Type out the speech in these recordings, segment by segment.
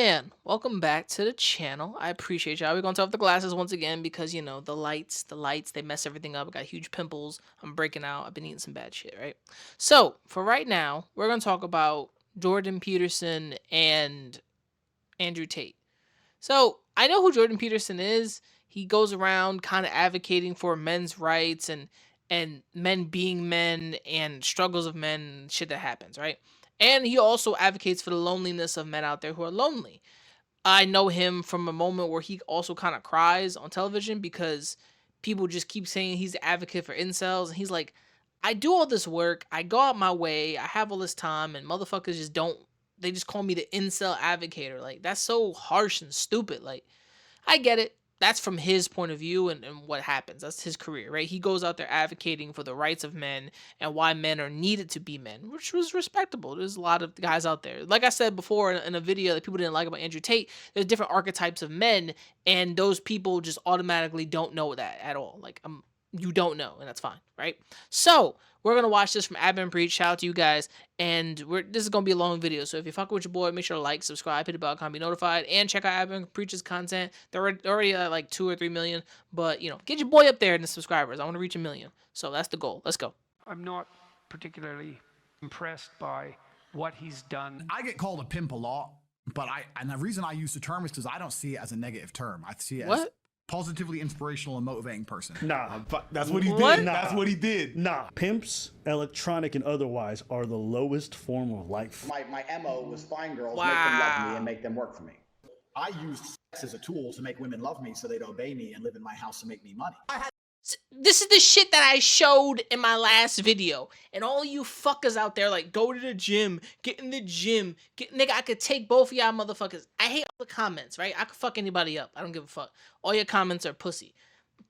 man, welcome back to the channel. I appreciate y'all. We're gonna talk the glasses once again because you know the lights, they mess everything up. I got huge pimples. I'm breaking out. I've been eating some bad shit, right? So for right now, we're gonna talk about Jordan Peterson and Andrew Tate. So I know who Jordan Peterson is. He goes around kind of advocating for men's rights and men being men and struggles of men, shit that happens, right? And he also advocates for the loneliness of men out there who are lonely. I know him from a moment where he also kind of cries on television because people just keep saying he's an advocate for incels. And he's like, I do all this work. I go out my way. I have all this time. And motherfuckers just don't. They just call me the incel advocator. Like, that's so harsh and stupid. Like, I get it. That's from his point of view and what happens. That's his career, right? He goes out there advocating for the rights of men and why men are needed to be men, which was respectable. There's a lot of guys out there. Like I said before in a video that people didn't like about Andrew Tate, there's different archetypes of men, and those people just automatically don't know that at all. Like, you don't know, and that's fine, right? So we're gonna watch this from Admin Preach. Shout out to you guys, and this is gonna be a long video. So if you fuck with your boy, make sure to like, subscribe, hit the bell icon, be notified, and check out Admin Preach's content. They're already at like 2 or 3 million, but you know, get your boy up there in the subscribers. I want to reach 1 million, so that's the goal. Let's go. I'm not particularly impressed by what he's done. I get called a pimp a lot, but and the reason I use the term is because I don't see it as a negative term. I see it as positively inspirational and motivating person. Nah, that's what he did. What? Nah. That's what he did. Nah, pimps, electronic and otherwise, are the lowest form of life. My MO was find girls, make them love me, and make them work for me. I use sex as a tool to make women love me so they'd obey me and live in my house and make me money. This is the shit that I showed in my last video. And all you fuckers out there, like, go to the gym, get in the gym, nigga, I could take both of y'all motherfuckers. I hate all the comments, right? I could fuck anybody up. I don't give a fuck. All your comments are pussy.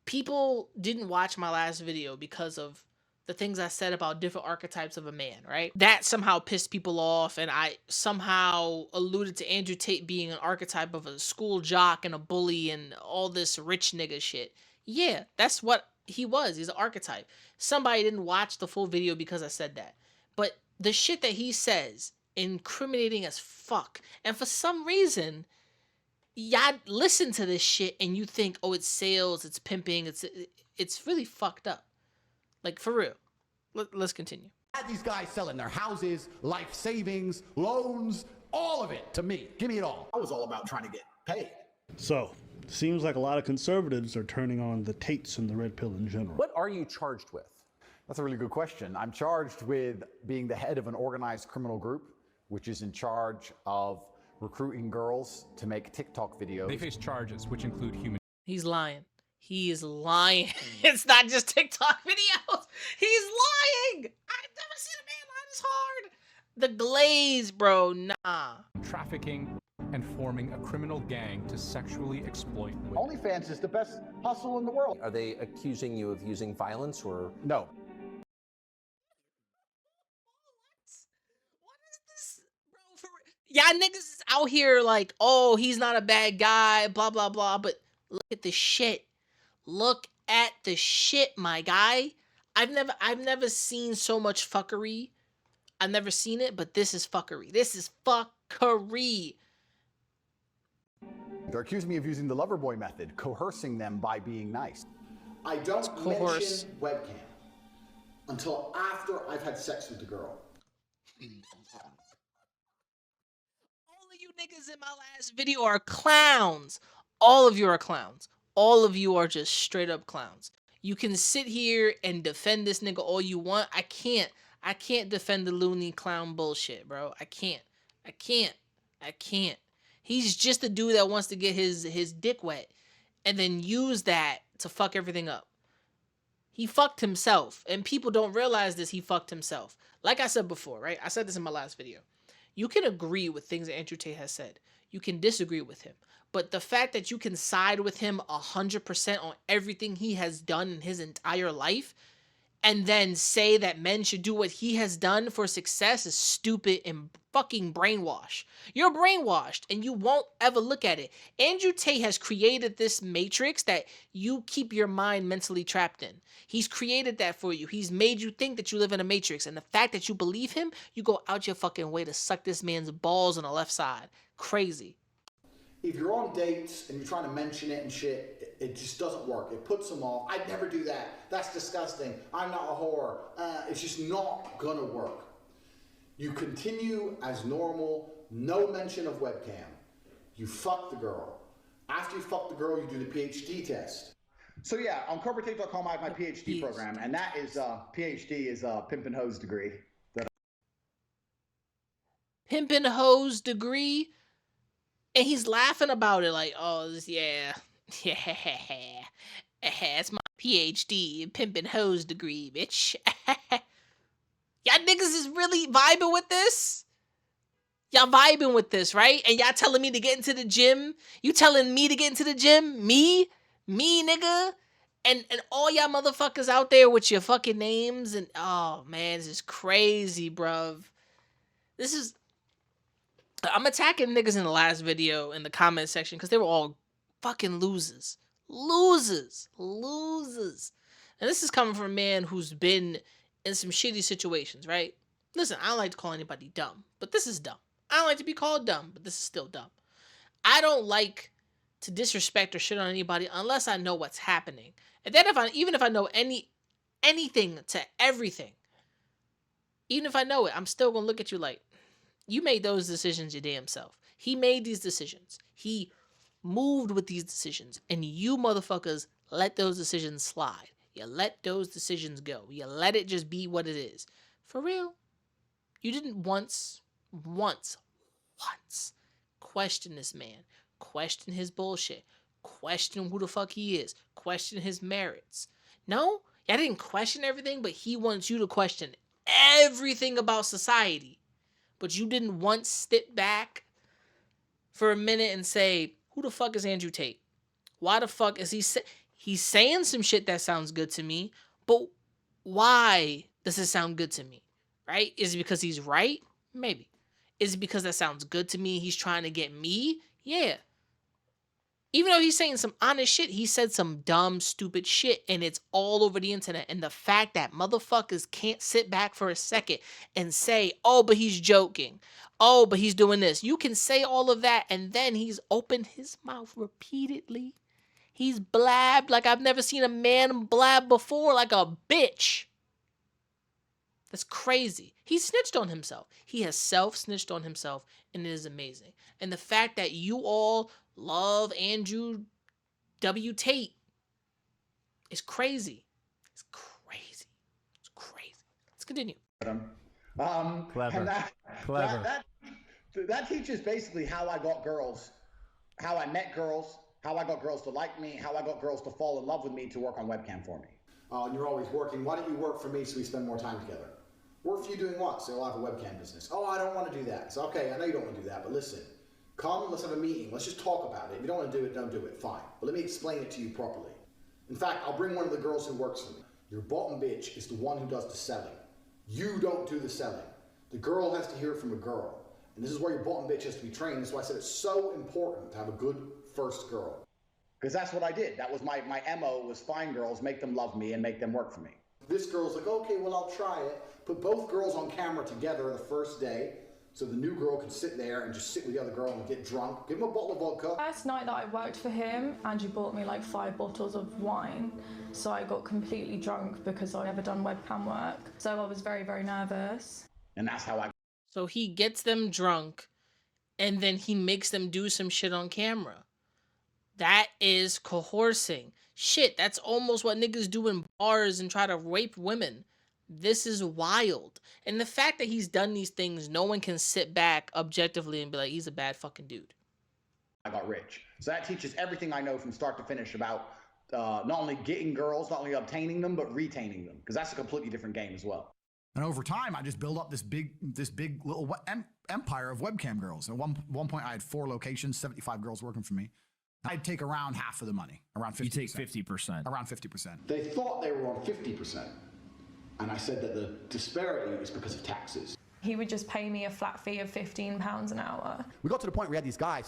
People didn't watch my last video because of the things I said about different archetypes of a man, right? That somehow pissed people off, and I somehow alluded to Andrew Tate being an archetype of a school jock and a bully and all this rich nigga shit. Yeah, that's what he was. He's an archetype. Somebody didn't watch the full video because I said that. But the shit that he says, incriminating as fuck. And for some reason, y'all listen to this shit and you think, oh, it's sales, it's pimping, it's really fucked up. Like, for real. Let's continue. These guys selling their houses, life savings, loans, all of it to me. Give me it all. I was all about trying to get paid. So, seems like a lot of conservatives are turning on the Tates and the Red Pill in general. What are you charged with? That's a really good question. I'm charged with being the head of an organized criminal group, which is in charge of recruiting girls to make TikTok videos. They face charges, which include human. He's lying. He is lying. It's not just TikTok videos. He's lying. I've never seen a man lie this hard. The glaze, bro. Nah. Trafficking and forming a criminal gang to sexually exploit women. OnlyFans is the best hustle in the world. Are they accusing you of using violence or? No. What is this, bro? Y'all niggas is out here like, oh, he's not a bad guy, blah, blah, blah. But look at the shit. Look at the shit, my guy. I've never seen so much fuckery. I've never seen it, but this is fuckery. This is fuckery. They're accusing me of using the Loverboy method, coercing them by being nice. I don't mention webcam until after I've had sex with the girl. All of you niggas in my last video are clowns. All of you are clowns. All of you are just straight up clowns. You can sit here and defend this nigga all you want. I can't defend the loony clown bullshit, bro. I can't. He's just a dude that wants to get his dick wet and then use that to fuck everything up. He fucked himself, and people don't realize this. He fucked himself. Like I said before, right? I said this in my last video. You can agree with things that Andrew Tate has said. You can disagree with him. But the fact that you can side with him 100% on everything he has done in his entire life and then say that men should do what he has done for success is stupid and fucking brainwashed. You're brainwashed and you won't ever look at it. Andrew Tate has created this matrix that you keep your mind mentally trapped in. He's created that for you. He's made you think that you live in a matrix, and the fact that you believe him, you go out your fucking way to suck this man's balls on the left side. Crazy. if you're on dates and you're trying to mention it and shit, it just doesn't work. It puts them off. I'd never do that. That's disgusting. I'm not a whore. It's just not gonna work. You continue as normal, no mention of webcam. You fuck the girl. After you fuck the girl, you do the PhD test. So yeah, on corporatetape.com I have my PhD program, and that is PhD is pimp and hose degree. Pimp and hose degree, and he's laughing about it like, oh, yeah, it's my PhD, pimp and hose degree, bitch. Y'all niggas is really vibing with this? Y'all vibing with this, right? And y'all telling me to get into the gym? You telling me to get into the gym? Me, nigga? And all y'all motherfuckers out there with your fucking names and, oh, man, this is crazy, bruv. This is... I'm attacking niggas in the last video in the comment section because they were all fucking losers. Losers. And this is coming from a man who's been in some shitty situations, right? Listen, I don't like to call anybody dumb, but this is dumb. I don't like to be called dumb, but this is still dumb. I don't like to disrespect or shit on anybody unless I know what's happening. And then even if I know anything to everything, even if I know it, I'm still gonna look at you like, you made those decisions your damn self. He made these decisions. He moved with these decisions. And you motherfuckers let those decisions slide. You let those decisions go. You let it just be what it is. For real. You didn't once question this man. Question his bullshit. Question who the fuck he is. Question his merits. No? Y'all didn't question everything, but he wants you to question everything about society. But you didn't once sit back for a minute and say, who the fuck is Andrew Tate? Why the fuck is he's saying some shit that sounds good to me, but why does it sound good to me? Right? Is it because he's right? Maybe. Is it because that sounds good to me? He's trying to get me? Yeah. Even though he's saying some honest shit, he said some dumb, stupid shit, and it's all over the internet. And the fact that motherfuckers can't sit back for a second and say, oh, but he's joking. Oh, but he's doing this. You can say all of that, and then he's opened his mouth repeatedly. He's blabbed like I've never seen a man blab before, like a bitch. That's crazy. He snitched on himself. He has self-snitched on himself, and it is amazing. And the fact that you all love Andrew W. Tate is crazy. It's crazy. It's crazy. Let's continue. Clever. Clever. That teaches basically how I got girls, how I met girls, how I got girls to like me, how I got girls to fall in love with me to work on webcam for me. And you're always working. Why don't you work for me so we spend more time together? Work for you doing what? So I'll have a webcam business. Oh, I don't want to do that. So, okay, I know you don't want to do that, but listen. Come, let's have a meeting. Let's just talk about it. If you don't want to do it, don't do it. Fine. But let me explain it to you properly. In fact, I'll bring one of the girls who works for me. Your bottom bitch is the one who does the selling. You don't do the selling. The girl has to hear it from a girl. And this is where your bottom bitch has to be trained. That's why I said it's so important to have a good first girl. Because that's what I did. That was my MO was find girls, make them love me, and make them work for me. This girl's like, okay, well, I'll try it. Put both girls on camera together the first day. So the new girl can sit there and just sit with the other girl and get drunk. Give him a bottle of vodka. First night that I worked for him, Andrew bought me like 5 bottles of wine. So I got completely drunk because I'd never done webcam work. So I was very, very nervous. And that's how I... So he gets them drunk and then he makes them do some shit on camera. That is coercing. Shit, that's almost what niggas do in bars and try to rape women. This is wild. And the fact that he's done these things, no one can sit back objectively and be like, he's a bad fucking dude. I got rich. So that teaches everything I know from start to finish about not only getting girls, not only obtaining them, but retaining them. Because that's a completely different game as well. And over time, I just built up this big little empire of webcam girls. At one point, I had 4 locations, 75 girls working for me. I'd take around half of the money, around 50%. You take 50%. Around 50%. They thought they were on 50%. And I said that the disparity is because of taxes. He would just pay me a flat fee of £15 an hour. We got to the point where we had these guys.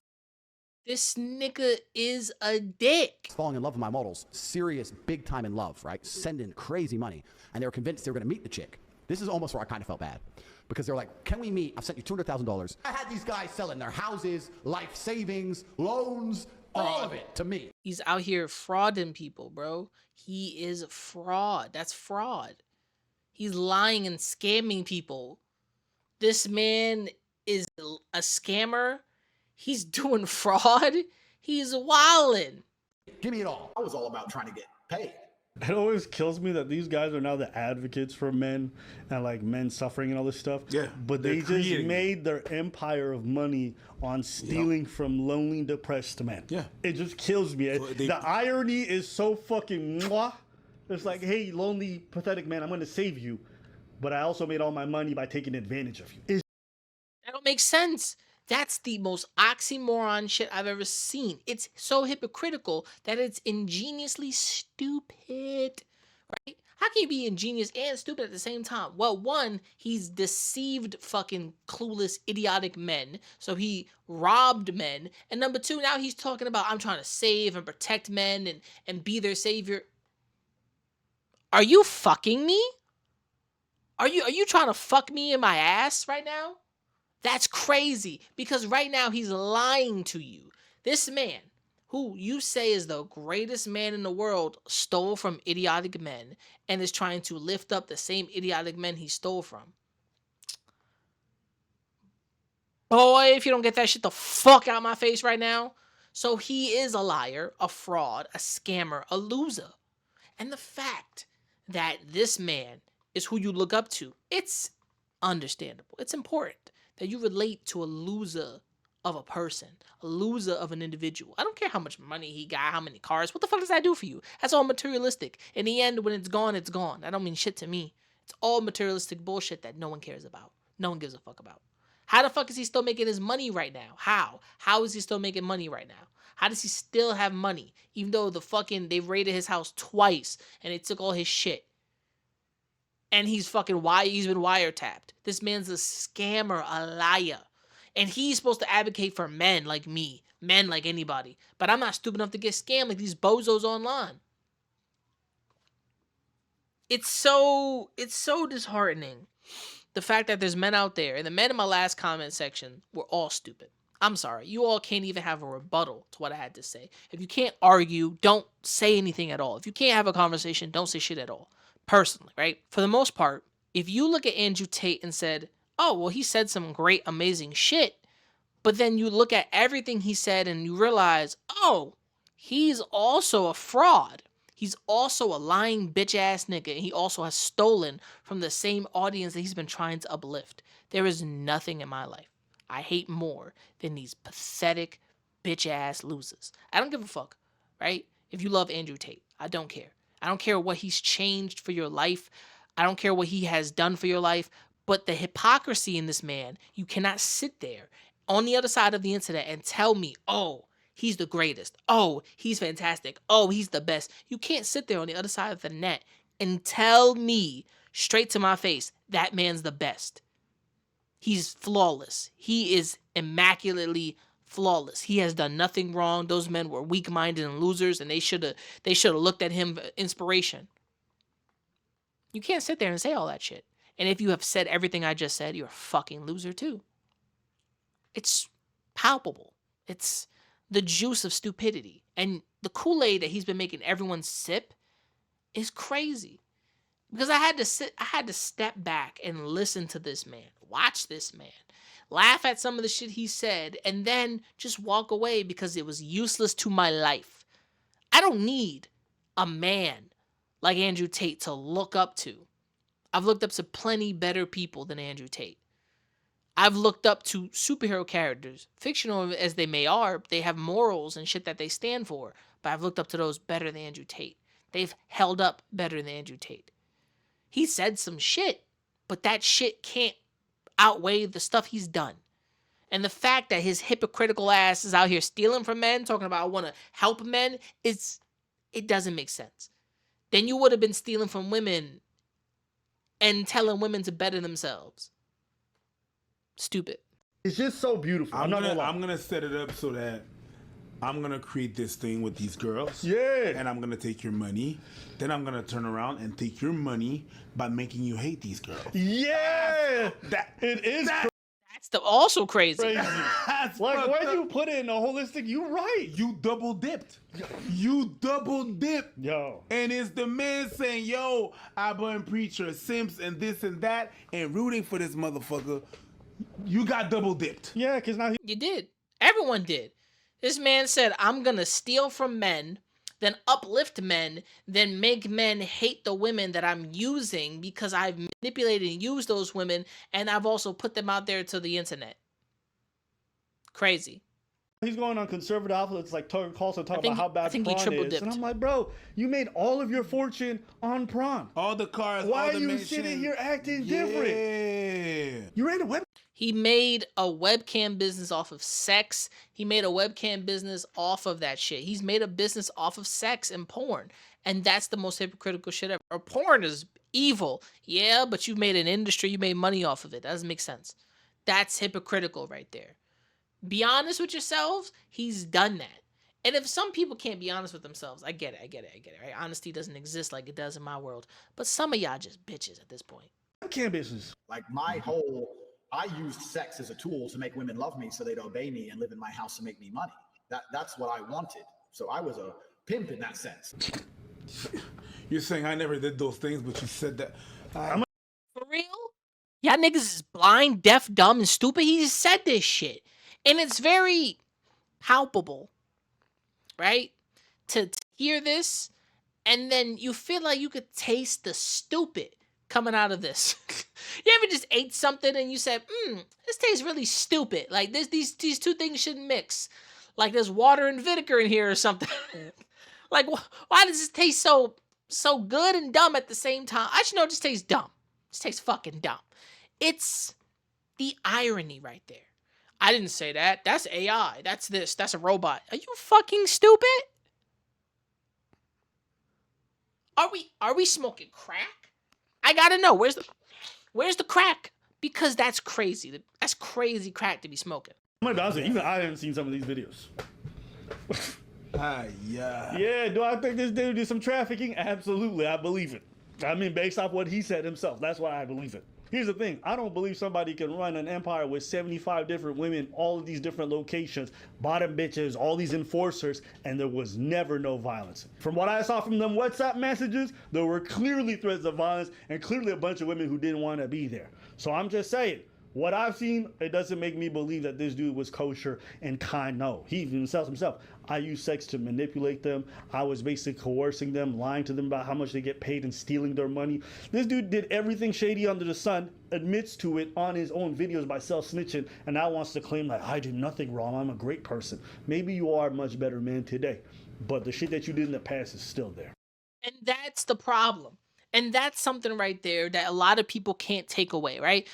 This nigga is a dick. Falling in love with my models. Serious, big time in love, right? Sending crazy money. And they were convinced they were going to meet the chick. This is almost where I kind of felt bad. Because they're like, can we meet? I've sent you $200,000. I had these guys selling their houses, life savings, loans, all of it to me. He's out here frauding people, bro. He is fraud. That's fraud. He's lying and scamming people. This man is a scammer. He's doing fraud. He's wildin'. Give me it all. I was all about trying to get paid. It always kills me that these guys are now the advocates for men and like men suffering and all this stuff. Yeah, But they just made their empire of money on stealing from lonely, depressed men. Yeah. It just kills me. So The irony is so fucking mwah. It's like, hey, lonely, pathetic man, I'm going to save you. But I also made all my money by taking advantage of you. That don't make sense. That's the most oxymoron shit I've ever seen. It's so hypocritical that it's ingeniously stupid, right? How can you be ingenious and stupid at the same time? Well, one, he's deceived fucking clueless, idiotic men. So he robbed men. And number two, now he's talking about, I'm trying to save and protect men and be their savior. Are you fucking me? Are you trying to fuck me in my ass right now? That's crazy, because right now he's lying to you. This man, who you say is the greatest man in the world, stole from idiotic men and is trying to lift up the same idiotic men he stole from. Boy, if you don't get that shit the fuck out my face right now. So he is a liar, a fraud, a scammer, a loser. And the fact that this man is who you look up to, it's understandable. It's important that you relate to a loser of a person, a loser of an individual. I don't care how much money he got, how many cars. What the fuck does that do for you? That's all materialistic. In the end, when it's gone, it's gone. That don't mean shit to me. It's all materialistic bullshit that no one cares about. No one gives a fuck about. How the fuck is he still making his money right now? How? How is he still making money right now? How does he still have money? Even though they raided his house twice and they took all his shit. And he's been wiretapped. This man's a scammer, a liar. And he's supposed to advocate for men like me, men like anybody. But I'm not stupid enough to get scammed like these bozos online. It's so disheartening. The fact that there's men out there, and the men in my last comment section were all stupid. I'm sorry. You all can't even have a rebuttal to what I had to say. If you can't argue, don't say anything at all. If you can't have a conversation, don't say shit at all. Personally, right? For the most part, if you look at Andrew Tate and said, oh, well, he said some great, amazing shit, but then you look at everything he said and you realize, oh, he's also a fraud. He's also a lying bitch-ass nigga, and he also has stolen from the same audience that he's been trying to uplift. There is nothing in my life I hate more than these pathetic bitch-ass losers. I don't give a fuck, right? If you love Andrew Tate, I don't care. I don't care what he's changed for your life. I don't care what he has done for your life. But the hypocrisy in this man, you cannot sit there on the other side of the internet and tell me, oh, he's the greatest. Oh, he's fantastic. Oh, he's the best. You can't sit there on the other side of the net and tell me straight to my face that man's the best. He's flawless. He is immaculately flawless. He has done nothing wrong. Those men were weak-minded and losers, and they should have looked at him for inspiration. You can't sit there and say all that shit. And if you have said everything I just said, you're a fucking loser too. It's palpable. It's the juice of stupidity. And the Kool-Aid that he's been making everyone sip is crazy. Because I had to step back and listen to this man, watch this man, laugh at some of the shit he said, and then just walk away because it was useless to my life. I don't need a man like Andrew Tate to look up to. I've looked up to plenty better people than Andrew Tate. I've looked up to superhero characters, fictional as they are, they have morals and shit that they stand for, but I've looked up to those better than Andrew Tate. They've held up better than Andrew Tate. He said some shit, but that shit can't outweigh the stuff he's done. And the fact that his hypocritical ass is out here stealing from men, talking about I want to help men, it doesn't make sense. Then you would have been stealing from women and telling women to better themselves. Stupid. It's just so beautiful. I'm gonna set it up so that I'm gonna create this thing with these girls. Yeah. And I'm gonna take your money. Then I'm gonna turn around and take your money by making you hate these girls. Yeah. It is That's also crazy. crazy. Like when you put it in a holistic, you're right. You double dipped. You double dipped. Yo. And it's the man saying, yo, Abba and Preacher, Simps, and this and that, and rooting for this motherfucker. You got double dipped. Yeah, because now You did. Everyone did. This man said, I'm going to steal from men, then uplift men, then make men hate the women that I'm using because I've manipulated and used those women, and I've also put them out there to the internet. Crazy. he's going on conservative outlets like Tucker Carlson talking about how bad he prawn triple is. dipped. And I'm like, bro, you made all of your fortune on prawn. All the cars, Why all are the you mansions. sitting here acting Yeah. different? You ran a web. He made a webcam business off of sex. He made a webcam business off of that shit. He's made a business off of sex and porn. And that's the most hypocritical shit ever. Or porn is evil. Yeah, but you made an industry. You made money off of it. That doesn't make sense. That's hypocritical right there. Be honest with yourselves. He's done that. And if some people can't be honest with themselves, I get it, right? Honesty doesn't exist like it does in my world. But some of y'all just bitches at this point. Webcam business. Like I used sex as a tool to make women love me so they'd obey me and live in my house and make me money. That's what I wanted. So I was a pimp in that sense. You're saying I never did those things, but you said that. For real? Y'all niggas is blind, deaf, dumb, and stupid. He just said this shit. And it's very palpable, right? To hear this, and then you feel like you could taste the stupid coming out of this. You ever just ate something and you said, this tastes really stupid. Like these two things shouldn't mix. Like there's water and vinegar in here or something. Like why does this taste so good and dumb at the same time? I just know it just tastes dumb. It just tastes fucking dumb. It's the irony right there. I didn't say that. That's AI. That's this. That's a robot. Are you fucking stupid? Are we smoking crack? I gotta know. Where's the crack? Because that's crazy. That's crazy crack to be smoking. I'm gonna be honest with you, even I haven't seen some of these videos. Yeah. Yeah, do I think this dude did some trafficking? Absolutely, I believe it. I mean, based off what he said himself, that's why I believe it. Here's the thing, I don't believe somebody can run an empire with 75 different women, all of these different locations, bottom bitches, all these enforcers, and there was never no violence. From what I saw from them WhatsApp messages, there were clearly threats of violence and clearly a bunch of women who didn't want to be there. So I'm just saying, what I've seen, it doesn't make me believe that this dude was kosher and kind. No, he even tells himself, I use sex to manipulate them. I was basically coercing them, lying to them about how much they get paid and stealing their money. This dude did everything shady under the sun, admits to it on his own videos by self-snitching, and now wants to claim like, I did nothing wrong, I'm a great person. Maybe you are a much better man today, but the shit that you did in the past is still there. And that's the problem. And that's something right there that a lot of people can't take away, right?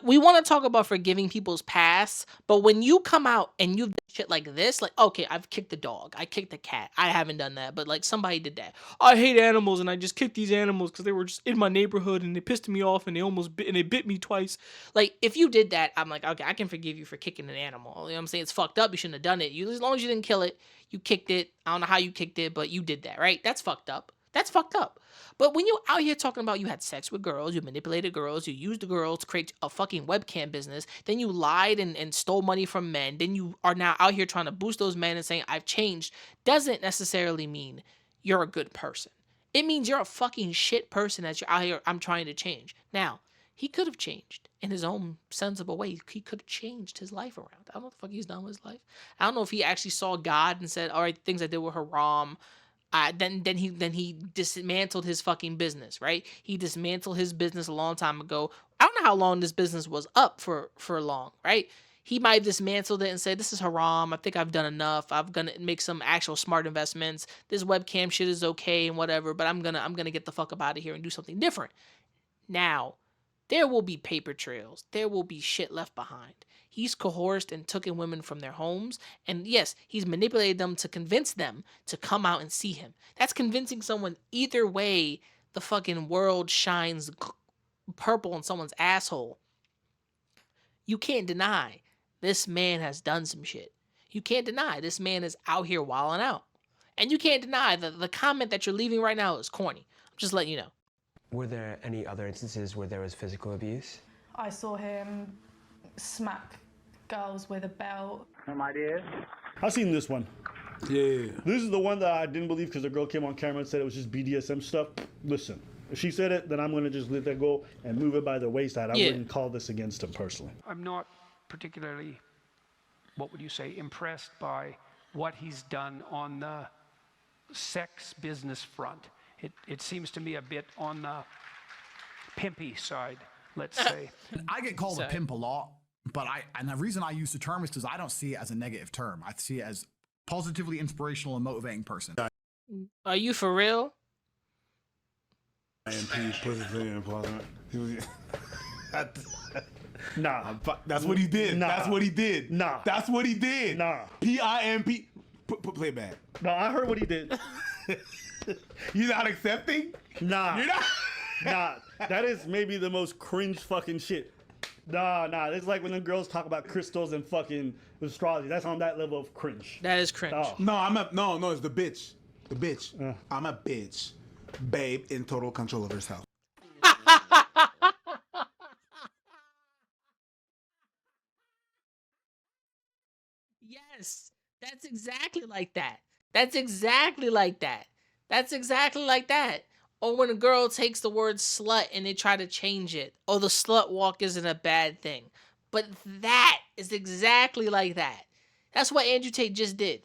We want to talk about forgiving people's past, but when you come out and you've done shit like this, like, okay, I've kicked the dog, I kicked the cat, I haven't done that, but like somebody did that. I hate animals and I just kicked these animals because they were just in my neighborhood and they pissed me off and they bit me twice. Like, if you did that, I'm like, okay, I can forgive you for kicking an animal. You know what I'm saying? It's fucked up. You shouldn't have done it. As long as you didn't kill it, you kicked it. I don't know how you kicked it, but you did that, right? That's fucked up. That's fucked up. But when you're out here talking about you had sex with girls, you manipulated girls, you used the girls to create a fucking webcam business, then you lied and stole money from men, then you are now out here trying to boost those men and saying, I've changed, doesn't necessarily mean you're a good person. It means you're a fucking shit person that you're out here, I'm trying to change. Now, he could have changed in his own sensible way. He could have changed his life around. I don't know what the fuck he's done with his life. I don't know if he actually saw God and said, all right, things I did were haram. Then he dismantled his fucking business, right? He dismantled his business a long time ago. I don't know how long this business was up for long, right? He might have dismantled it and said, this is haram. I think I've done enough. I'm gonna make some actual smart investments. This webcam shit is okay and whatever, but I'm gonna get the fuck up out of here and do something different. Now, there will be paper trails. There will be shit left behind. He's coerced and taken women from their homes. And yes, he's manipulated them to convince them to come out and see him. That's convincing someone either way the fucking world shines purple in someone's asshole. You can't deny this man has done some shit. You can't deny this man is out here wilding out. And you can't deny that the comment that you're leaving right now is corny. I'm just letting you know. Were there any other instances where there was physical abuse? I saw him smack girls with a belt. Some ideas? I've seen this one. Yeah. This is the one that I didn't believe because the girl came on camera and said it was just BDSM stuff. Listen, if she said it, then I'm going to just let that go and move it by the wayside. I wouldn't call this against him personally. I'm not particularly, what would you say, impressed by what he's done on the sex business front. It seems to me a bit on the pimpy side, let's say. I get called a pimp a lot, but and the reason I use the term is because I don't see it as a negative term. I see it as positively inspirational and motivating person. Are you for real? Nah. That's what he did. Nah. That's what he did. Nah. That's what he did. Nah. P-I-M-P. Play it back. No, I heard what he did. You're not accepting? Nah. You're not? Nah. That is maybe the most cringe fucking shit. Nah. It's like when the girls talk about crystals and fucking astrology. That's on that level of cringe. That is cringe. Oh. No, it's the bitch. The bitch. I'm a bitch. Babe in total control of herself. Yes, that's exactly like that. That's exactly like that. That's exactly like that. Or when a girl takes the word slut and they try to change it. Oh, the slut walk isn't a bad thing. But that is exactly like that. That's what Andrew Tate just did.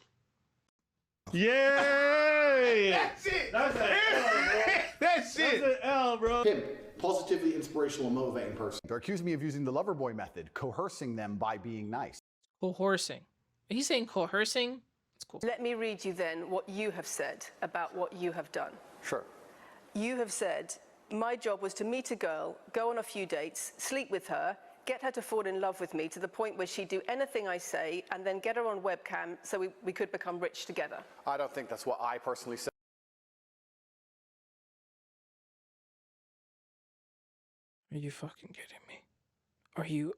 Yay! That's it. That's an L, bro. That's it. That's an L, bro. Pimp, positively inspirational and motivating person. They're accusing me of using the lover boy method, coercing them by being nice. Coercing. He's saying coercing? It's cool. Let me read you then what you have said about what you have done. Sure. You have said, my job was to meet a girl, go on a few dates, sleep with her, get her to fall in love with me to the point where she'd do anything I say, and then get her on webcam so we could become rich together. I don't think that's what I personally said. Are you fucking kidding me?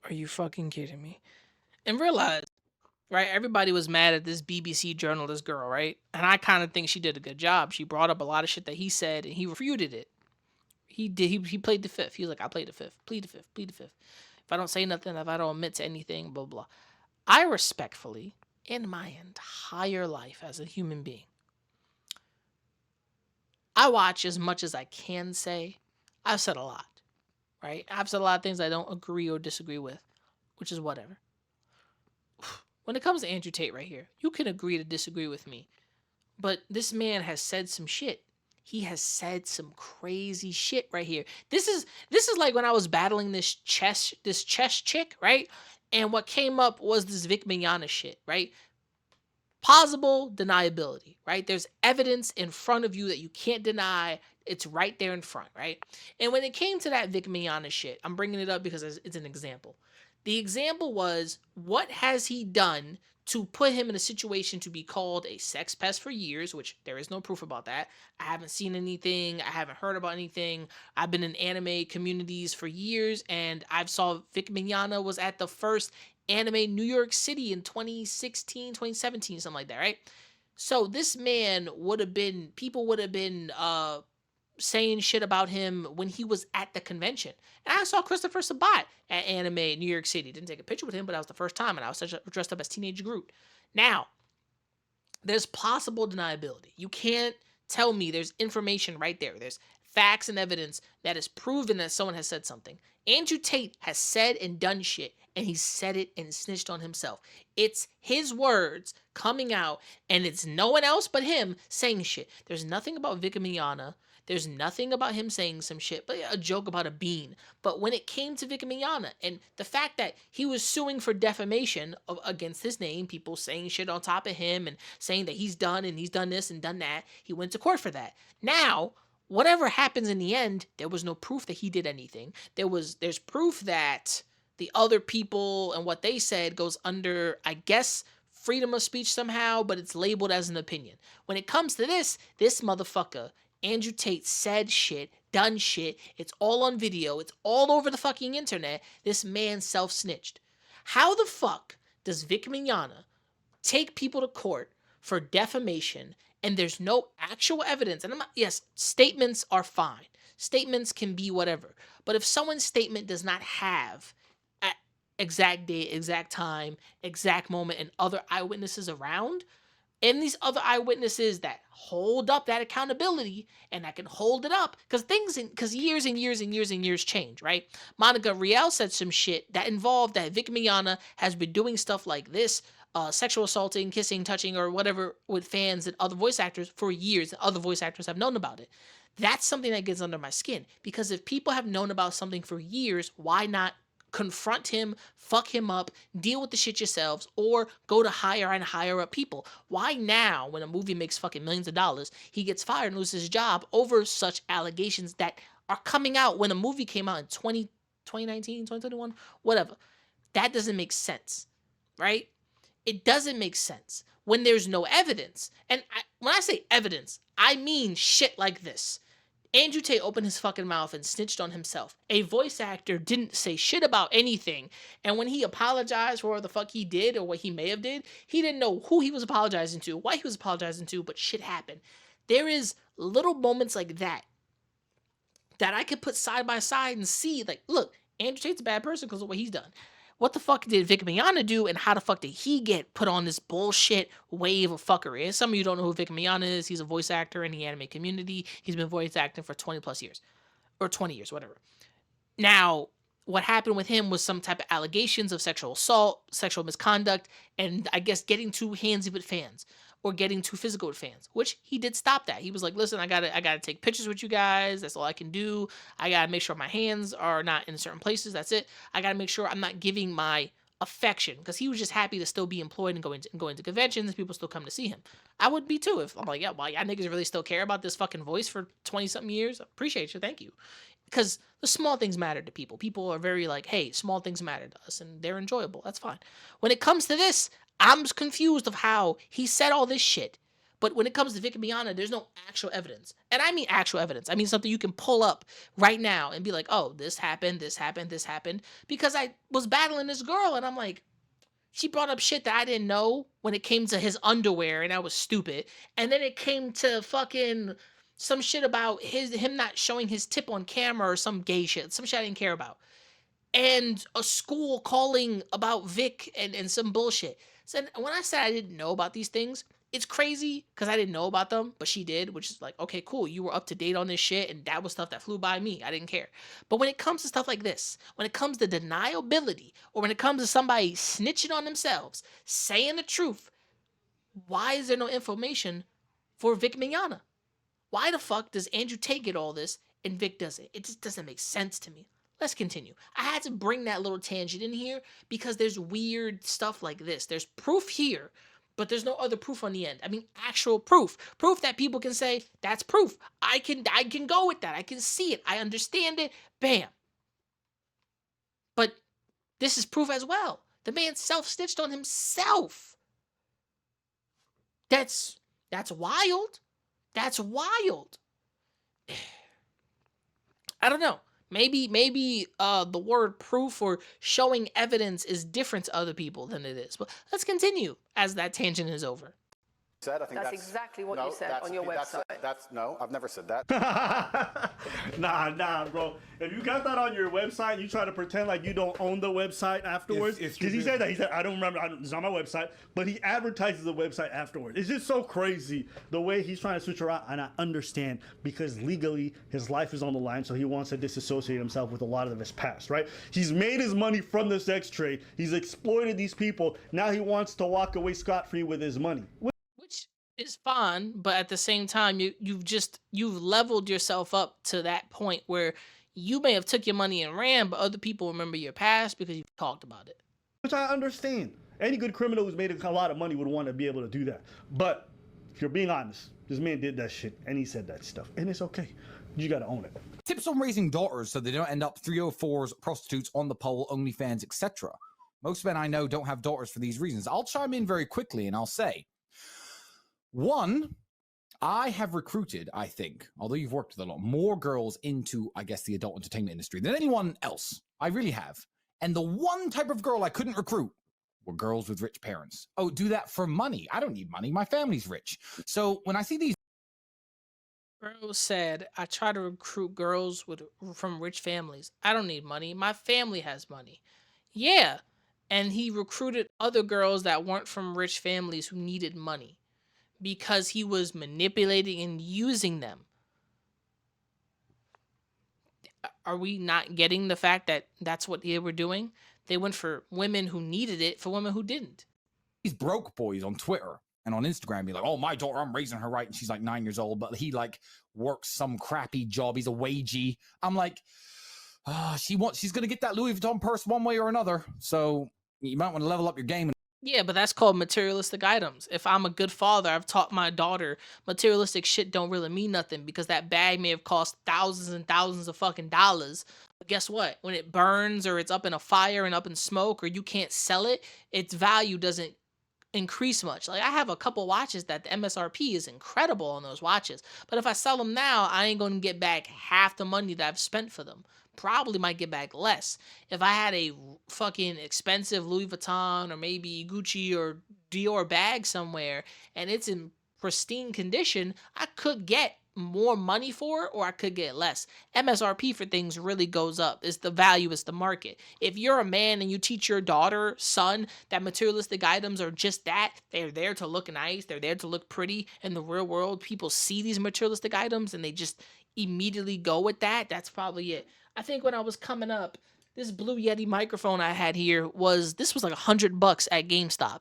Are you fucking kidding me? And realize, right, everybody was mad at this BBC journalist girl, right? And I kind of think she did a good job. She brought up a lot of shit that he said and he refuted it. He played the fifth. He was like, I played the fifth. Plead the fifth. Plead the fifth. If I don't say nothing, if I don't admit to anything, blah, blah. I respectfully, in my entire life as a human being, I watch as much as I can say. I've said a lot, right? I've said a lot of things I don't agree or disagree with, which is whatever. When it comes to Andrew Tate right here, you can agree to disagree with me, but this man has said some shit. He has said some crazy shit right here. This is like when I was battling this chess chick, right? And what came up was this Vic Mignogna shit, right? Plausible deniability, right? There's evidence in front of you that you can't deny. It's right there in front, right? And when it came to that Vic Mignogna shit, I'm bringing it up because it's an example. The example was, what has he done to put him in a situation to be called a sex pest for years, which there is no proof about that. I haven't seen anything. I haven't heard about anything. I've been in anime communities for years, and I've saw Vic Mignogna was at the first anime New York City in 2016, 2017, something like that, right? So this man people would have been saying shit about him when he was at the convention. And I saw Christopher Sabat at Anime New York City. Didn't take a picture with him, but that was the first time, and I was dressed up as Teenage Groot. Now, there's possible deniability. You can't tell me there's information right there. There's facts and evidence that is proven that someone has said something. Andrew Tate has said and done shit, and he said it and snitched on himself. It's his words coming out, and it's no one else but him saying shit. There's nothing about Vic Mignogna. There's nothing about him saying some shit, but a joke about a bean. But when it came to Vic Mignogna and the fact that he was suing for defamation against his name, people saying shit on top of him and saying that he's done and he's done this and done that, he went to court for that. Now, whatever happens in the end, there was no proof that he did anything. There's proof that the other people and what they said goes under, I guess, freedom of speech somehow, but it's labeled as an opinion. When it comes to this motherfucker, Andrew Tate, said shit, done shit. It's all on video. It's all over the fucking internet. This man self-snitched. How the fuck does Vic Mignogna take people to court for defamation and there's no actual evidence, and yes, statements are fine. Statements can be whatever. But if someone's statement does not have exact date, exact time, exact moment, and other eyewitnesses around, and these other eyewitnesses that hold up that accountability and that can hold it up, because years and years and years and years change, right? Monica Rial said some shit that involved that Vic Mignogna has been doing stuff like this, sexual assaulting, kissing, touching, or whatever with fans and other voice actors for years, and other voice actors have known about it. That's something that gets under my skin, because if people have known about something for years, why not confront him, fuck him up, deal with the shit yourselves, or go to higher and higher up people? Why now, when a movie makes fucking millions of dollars, he gets fired and loses his job over such allegations that are coming out when a movie came out in 2019, 2021, whatever? That doesn't make sense, right? It doesn't make sense when there's no evidence. And when I say evidence, I mean shit like this. Andrew Tate opened his fucking mouth and snitched on himself. A voice actor didn't say shit about anything. And when he apologized for what the fuck he did or what he may have did, he didn't know who he was apologizing to, why he was apologizing to, but shit happened. There is little moments like that I could put side by side and see, like, look, Andrew Tate's a bad person because of what he's done. What the fuck did Vic Mignogna do, and how the fuck did he get put on this bullshit wave of fuckery? And some of you don't know who Vic Mignogna is. He's a voice actor in the anime community. He's been voice acting for 20 plus years. Or 20 years, whatever. Now, what happened with him was some type of allegations of sexual assault, sexual misconduct, and I guess getting too handsy with fans. Or getting too physical with fans, which he did stop that. He was like, listen, I gotta take pictures with you guys. That's all I can do. I gotta make sure my hands are not in certain places. That's it. I gotta make sure I'm not giving my affection, because he was just happy to still be employed and going to conventions and people still come to see him. I would be too if I'm like, yeah, well, y'all niggas really still care about this fucking voice for 20-something years. Appreciate you. Thank you. Because the small things matter to people. People are very like, hey, small things matter to us and they're enjoyable. That's fine. When it comes to this, I'm confused of how he said all this shit. But when it comes to Vic Mignogna, there's no actual evidence. And I mean actual evidence. I mean something you can pull up right now and be like, oh, this happened, this happened, this happened. Because I was battling this girl and I'm like, she brought up shit that I didn't know when it came to his underwear and I was stupid. And then it came to fucking some shit about him not showing his tip on camera or some gay shit. Some shit I didn't care about. And a school calling about Vic and some bullshit. So when I said I didn't know about these things, it's crazy because I didn't know about them, but she did, which is like, okay, cool. You were up to date on this shit, and that was stuff that flew by me. I didn't care. But when it comes to stuff like this, when it comes to deniability, or when it comes to somebody snitching on themselves, saying the truth, why is there no information for Vic Mignogna? Why the fuck does Andrew Tate get all this and Vic doesn't? It just doesn't make sense to me. Let's continue. I had to bring that little tangent in here because there's weird stuff like this. There's proof here, but there's no other proof on the end. I mean, actual proof. Proof that people can say, that's proof. I can go with that. I can see it. I understand it. Bam. But this is proof as well. The man self-stitched on himself. That's wild. That's wild. I don't know. Maybe the word proof or showing evidence is different to other people than it is. But let's continue as that tangent is over. I think that's exactly what you said on your website. No, I've never said that. Nah, bro. If you got that on your website, you try to pretend like you don't own the website afterwards. Because he said that. He said, I don't remember. It's on my website. But he advertises the website afterwards. It's just so crazy the way he's trying to switch around. And I understand because legally his life is on the line. So he wants to disassociate himself with a lot of his past, right? He's made his money from the sex trade. He's exploited these people. Now he wants to walk away scot-free with his money. Is fine, but at the same time, you've leveled yourself up to that point where you may have took your money and ran, but other people remember your past because you've talked about it. Which I understand. Any good criminal who's made a lot of money would want to be able to do that. But if you're being honest, this man did that shit and he said that stuff, and it's okay. You gotta own it. Tips on raising daughters so they don't end up 304s, prostitutes, on the pole, OnlyFans, etc. Most men I know don't have daughters for these reasons. I'll chime in very quickly and I'll say, one, I have recruited, I think, although you've worked with a lot, more girls into, I guess, the adult entertainment industry than anyone else. I really have. And the one type of girl I couldn't recruit were girls with rich parents. Oh, do that for money. I don't need money. My family's rich. So when I see these Bro said, I try to recruit girls from rich families. I don't need money. My family has money. Yeah. And he recruited other girls that weren't from rich families who needed money because he was manipulating and using them. Are we not getting the fact that that's what they were doing? They went for women who needed it for women who didn't. These broke boys on Twitter and on Instagram be like, oh, my daughter, I'm raising her right. And she's like 9 years old, but he like works some crappy job. He's a wagey. I'm like, she's going to get that Louis Vuitton purse one way or another. So you might want to level up your game. Yeah, but that's called materialistic items. If I'm a good father, I've taught my daughter materialistic shit don't really mean nothing because that bag may have cost thousands and thousands of fucking dollars. But guess what? When it burns or it's up in a fire and up in smoke or you can't sell it, its value doesn't increase much. Like I have a couple watches that the MSRP is incredible on those watches. But if I sell them now, I ain't going to get back half the money that I've spent for them. Probably might get back less. If I had a fucking expensive Louis Vuitton or maybe Gucci or Dior bag somewhere and it's in pristine condition, I could get more money for it or I could get less. MSRP for things really goes up. It's the value, it's the market. If you're a man and you teach your daughter, son, that materialistic items are just that, they're there to look nice, they're there to look pretty. In the real world, people see these materialistic items and they just immediately go with that. That's probably it. I think when I was coming up, this Blue Yeti microphone I had here was like $100 at GameStop.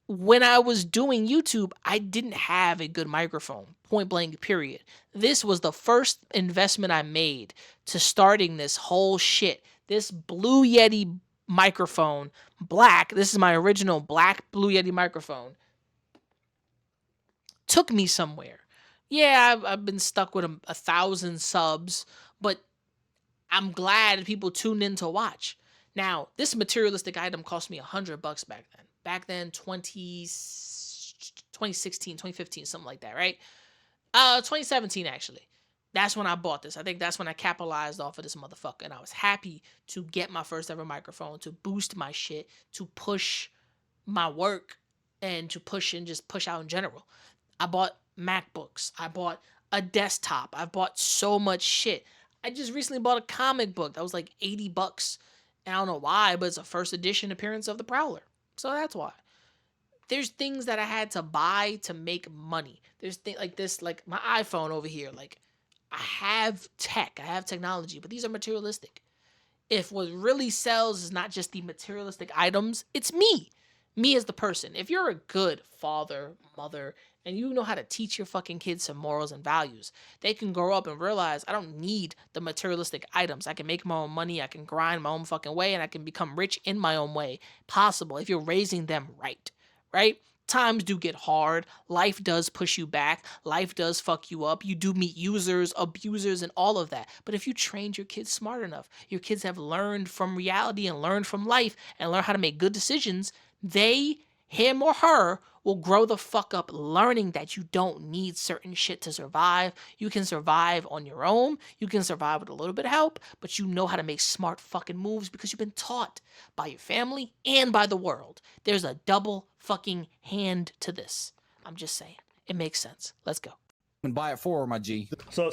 When I was doing YouTube, I didn't have a good microphone, point blank, period. This was the first investment I made to starting this whole shit. This Blue Yeti microphone, black, this is my original black Blue Yeti microphone, took me somewhere. Yeah, I've been stuck with 1,000 subs, but I'm glad people tuned in to watch. Now, this materialistic item cost me $100 back then. Back then, 2016, 2015, something like that, right? 2017, actually. That's when I bought this. I think that's when I capitalized off of this motherfucker. And I was happy to get my first ever microphone, to boost my shit, to push my work, and to push and just push out in general. I bought MacBooks. I bought a desktop. I bought so much shit. I just recently bought a comic book that was like $80. And I don't know why, but it's a first edition appearance of the Prowler. So that's why. There's things that I had to buy to make money. There's things like this, like my iPhone over here. Like I have tech, I have technology, but these are materialistic. If what really sells is not just the materialistic items, it's me. Me as the person. If you're a good father, mother, and you know how to teach your fucking kids some morals and values, they can grow up and realize I don't need the materialistic items. I can make my own money, I can grind my own fucking way, and I can become rich in my own way. Possible if you're raising them right? Times do get hard. Life does push you back. Life does fuck you up. You do meet users, abusers, and all of that. But if you trained your kids smart enough, your kids have learned from reality and learned from life and learn how to make good decisions, they, him or her, will grow the fuck up learning that you don't need certain shit to survive. You can survive on your own. You can survive with a little bit of help, but you know how to make smart fucking moves because you've been taught by your family and by the world. There's a double fucking hand to this. I'm just saying. It makes sense. Let's go. And buy it for my G. So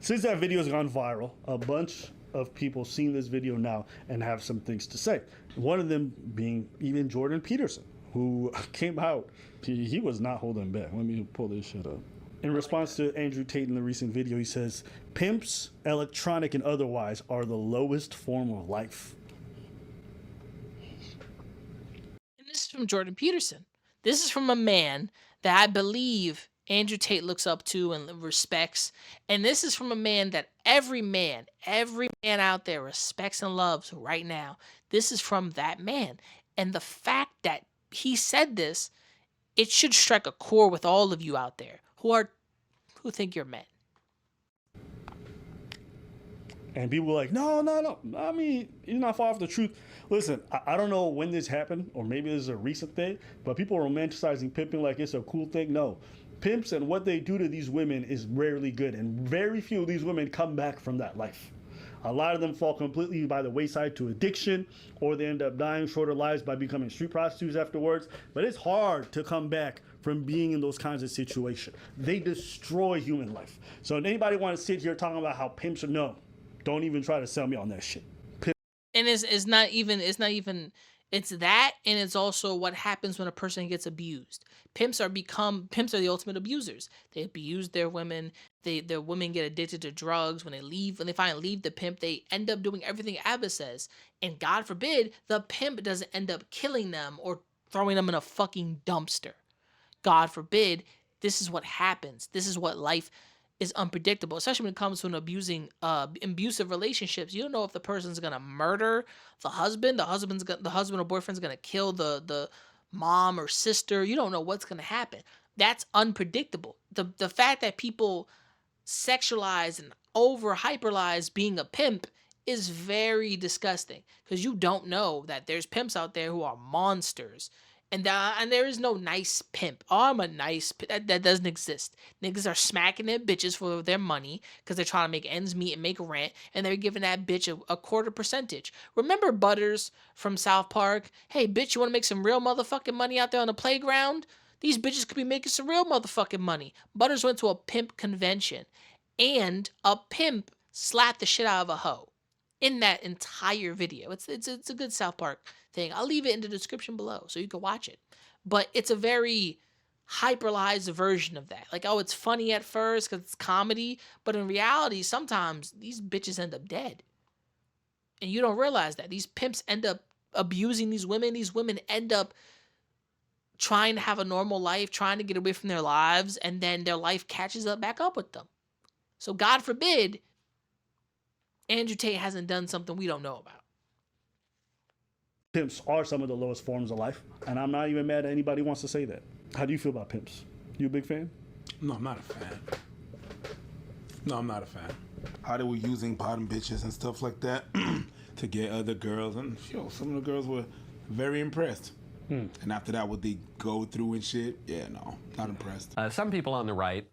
since that video has gone viral, a bunch of people seen this video now and have some things to say. One of them being even Jordan Peterson, who came out. He was not holding back. Let me pull this shit up. In response to Andrew Tate in the recent video, he says, "Pimps, electronic and otherwise, are the lowest form of life." And this is from Jordan Peterson. This is from a man that I believe Andrew Tate looks up to and respects. And this is from a man that every man out there respects and loves right now. This is from that man. And the fact that he said this, it should strike a chord with all of you out there who think you're men. And people were like, no. I mean, you're not far off the truth. Listen, I don't know when this happened, or maybe this is a recent thing, but people are romanticizing pimping like it's a cool thing. No. Pimps and what they do to these women is rarely good, and very few of these women come back from that life. A lot of them fall completely by the wayside to addiction, or they end up dying shorter lives by becoming street prostitutes afterwards. But it's hard to come back from being in those kinds of situations. They destroy human life. So if anybody want to sit here talking about how pimps are, no, don't even try to sell me on that shit. And it's not even it's that, and it's also what happens when a person gets abused. Pimps are the ultimate abusers. They abuse their women. Their women get addicted to drugs. When they finally leave the pimp, they end up doing everything Abba says. And God forbid the pimp doesn't end up killing them or throwing them in a fucking dumpster. God forbid. This is what happens. This is what life is unpredictable, especially when it comes to an abusive relationships. You don't know if the person's gonna murder the husband. The husband or boyfriend's gonna kill the mom or sister. You don't know what's gonna happen. That's unpredictable. The fact that people sexualize and over hyperlize being a pimp is very disgusting, because you don't know that there's pimps out there who are monsters. And there is no nice pimp. Oh, I'm a nice pimp. That doesn't exist. Niggas are smacking their bitches for their money because they're trying to make ends meet and make rent, and they're giving that bitch a quarter percentage. Remember Butters from South Park? Hey, bitch, you want to make some real motherfucking money out there on the playground? These bitches could be making some real motherfucking money. Butters went to a pimp convention, and a pimp slapped the shit out of a hoe in that entire video. It's a good South Park thing. I'll leave it in the description below so you can watch it. But it's a very hyperalized version of that. Like, oh, it's funny at first because it's comedy, but in reality, sometimes these bitches end up dead. And you don't realize that. These pimps end up abusing these women. These women end up trying to have a normal life, trying to get away from their lives, and then their life catches up back up with them. So God forbid Andrew Tate hasn't done something we don't know about. Pimps are some of the lowest forms of life, and I'm not even mad at anybody who wants to say that. How do you feel about pimps? You a big fan? No, I'm not a fan. No, I'm not a fan. How they were using bottom bitches and stuff like that to get other girls, and some of the girls were very impressed. And after that, what they go through and shit, yeah, no, not impressed. Some people on the right,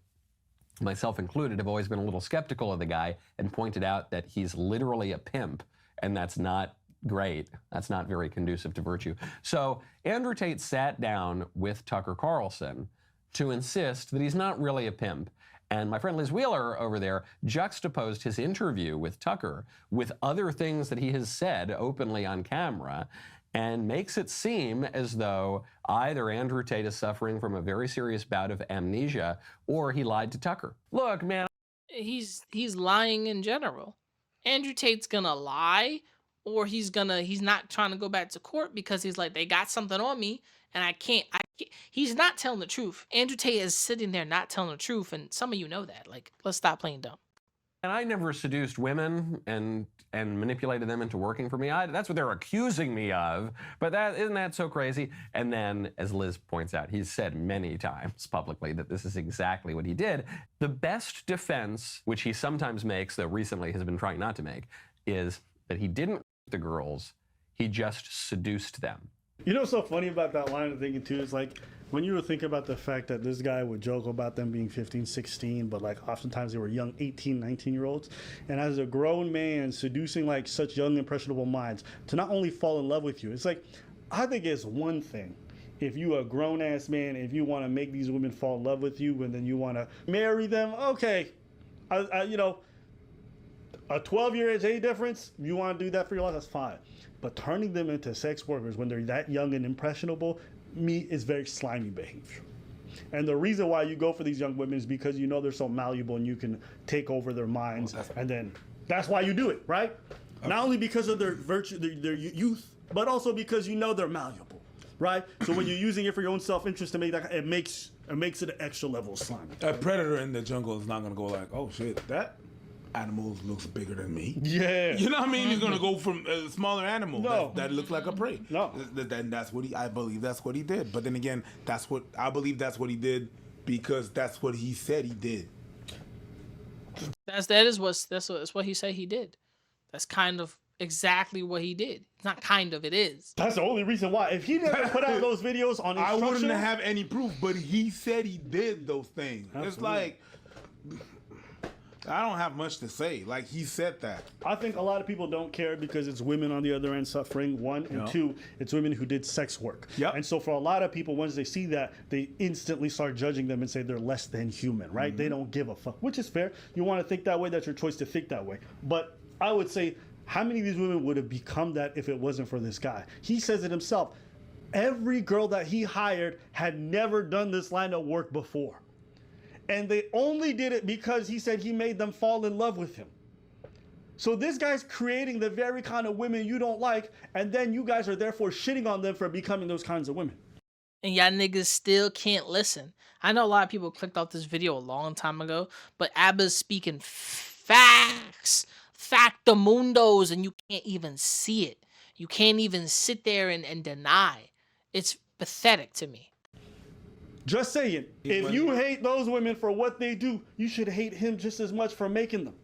myself included, have always been a little skeptical of the guy and pointed out that he's literally a pimp, and that's not great. That's not very conducive to virtue. So Andrew Tate sat down with Tucker Carlson to insist that he's not really a pimp. And my friend Liz Wheeler over there juxtaposed his interview with Tucker with other things that he has said openly on camera, and makes it seem as though either Andrew Tate is suffering from a very serious bout of amnesia, or he lied to Tucker. Look, man. He's lying in general. Andrew Tate's gonna lie, or he's not trying to go back to court because he's like, they got something on me and I can't. He's not telling the truth. Andrew Tate is sitting there not telling the truth, and some of you know that. Like, let's stop playing dumb. And I never seduced women and manipulated them into working for me. That's what they're accusing me of. But isn't that so crazy? And then, as Liz points out, he's said many times publicly that this is exactly what he did. The best defense, which he sometimes makes, though recently has been trying not to make, is that he didn't the girls, he just seduced them. You know what's so funny about that line of thinking too is, like, when you were thinking about the fact that this guy would joke about them being 15, 16, but like oftentimes they were young 18, 19-year-olds. And as a grown man seducing like such young, impressionable minds to not only fall in love with you, it's like, I think it's one thing if you a grown-ass man, if you want to make these women fall in love with you and then you want to marry them, okay. You know, a 12-year age difference, you want to do that for your life, that's fine. But turning them into sex workers when they're that young and impressionable, me, is very slimy behavior. And the reason why you go for these young women is because you know they're so malleable and you can take over their minds, and then that's why you do it, right? Okay. Not only because of their virtue, their youth, but also because you know they're malleable, right? So when you're using it for your own self-interest to make that, it makes it an extra level of slimy. A predator in the jungle is not gonna go like, oh shit, that animal looks bigger than me. Yeah. You know what I mean? He's gonna go from a smaller animal that looks like a prey. No. Then that's what I believe that's what he did. But then again, I believe that's what he did because that's what he said he did. That's what he said he did. That's kind of exactly what he did. It's not kind of, it is. That's the only reason why. If he didn't put out those videos on I wouldn't have any proof, but he said he did those things. Absolutely. It's like, I don't have much to say. Like, he said that. I think a lot of people don't care because it's women on the other end suffering, one, and two, it's women who did sex work. And so for a lot of people, once they see that, they instantly start judging them and say they're less than human, right? They don't give a fuck, which is fair. You want to think that way, that's your choice to think that way. But I would say, how many of these women would have become that if it wasn't for this guy? He says it himself. Every girl that he hired had never done this line of work before. And they only did it because he said he made them fall in love with him. So this guy's creating the very kind of women you don't like, and then you guys are therefore shitting on them for becoming those kinds of women. And y'all niggas still can't listen. I know a lot of people clicked off this video a long time ago, but Abba's speaking facts, factamundos, and you can't even see it. You can't even sit there and deny. It's pathetic to me. Just saying, if you hate those women for what they do, you should hate him just as much for making them.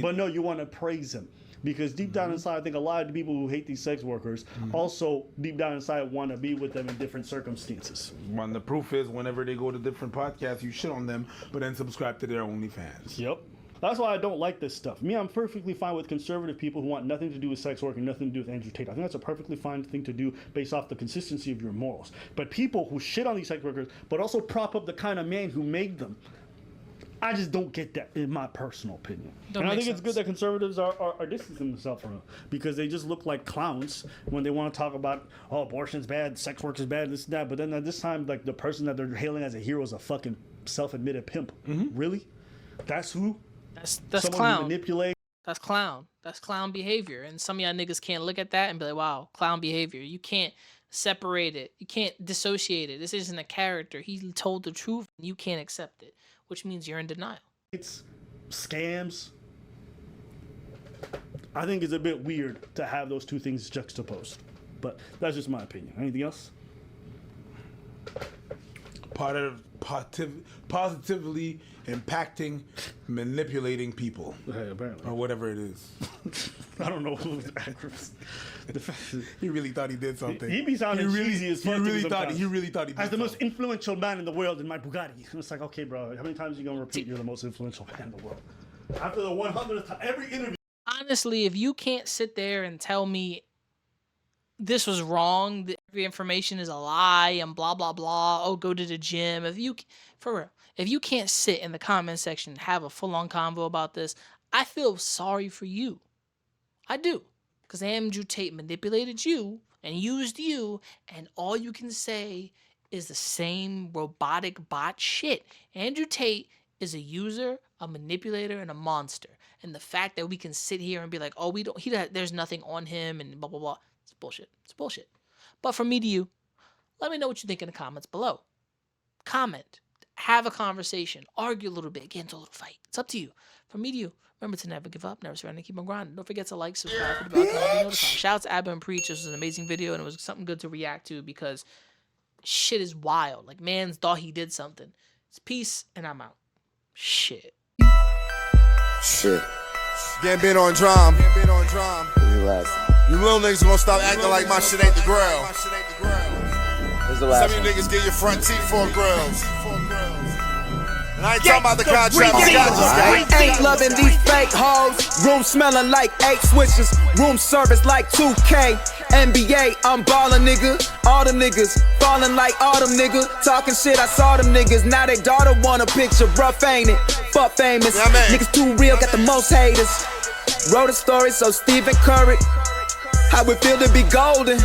But no, you want to praise him. Because deep down inside, I think a lot of the people who hate these sex workers also deep down inside want to be with them in different circumstances. When the proof is, whenever they go to different podcasts, you shit on them, but then subscribe to their OnlyFans. Yep. That's why I don't like this stuff. Me, I'm perfectly fine with conservative people who want nothing to do with sex work and nothing to do with Andrew Tate. I think that's a perfectly fine thing to do based off the consistency of your morals. But people who shit on these sex workers, but also prop up the kind of man who made them, I just don't get that, in my personal opinion. And I think it's good that conservatives are distancing themselves from them because they just look like clowns when they want to talk about, oh, abortion's bad, sex work is bad, this and that. But then at this time, like, the person that they're hailing as a hero is a fucking self-admitted pimp. Really? That's who? That's Someone clown. who manipulate. That's clown. That's clown behavior. And some of y'all niggas can't look at that and be like, wow, clown behavior. You can't separate it. You can't dissociate it. This isn't a character. He told the truth and you can't accept it, which means you're in denial. It's scams. I think it's a bit weird to have those two things juxtaposed. But that's just my opinion. Anything else? Positively impacting, manipulating people. Hey, apparently. Or whatever it is. I don't know. He really thought he did something. He be sounding cheesy as fuck. He really thought he did as the most influential man in the world in my Bugatti. It's like, okay, bro, how many times are you going to repeat you're the most influential man in the world? After the 100th time, every interview. Honestly, if you can't sit there and tell me this was wrong, every information is a lie, and blah, blah, blah, oh, go to the gym. For real, if you can't sit in the comment section and have a full-on convo about this, I feel sorry for you. I do. Because Andrew Tate manipulated you and used you, and all you can say is the same robotic bot shit. Andrew Tate is a user, a manipulator, and a monster. And the fact that we can sit here and be like, oh, there's nothing on him and blah, blah, blah. It's bullshit. It's bullshit. But from me to you, let me know what you think in the comments below. Comment. Have a conversation. Argue a little bit. Get into a little fight. It's up to you. From me to you, remember to never give up, never surrender, keep on grinding. Don't forget to like, subscribe, hit the bell, be notified. Shout out to Abba and Preach. This was an amazing video, and it was something good to react to because shit is wild. Like, man thought he did something. It's peace, and I'm out. Shit. Getting bit on drum. You little niggas gonna stop acting like my shit ain't the grill. Some of you niggas get your front teeth for grills. And I ain't talking about the contract. Ain't loving these fake hoes. Room smelling like 8 switches. Room service like 2K. NBA, I'm ballin', nigga. All them niggas falling like autumn, nigga. Talking shit, I saw them niggas. Now they daughter want a picture. Rough, ain't it? Fuck famous. Niggas too real, got the most haters. Wrote a story so Stephen Curry. How it feel to be golden.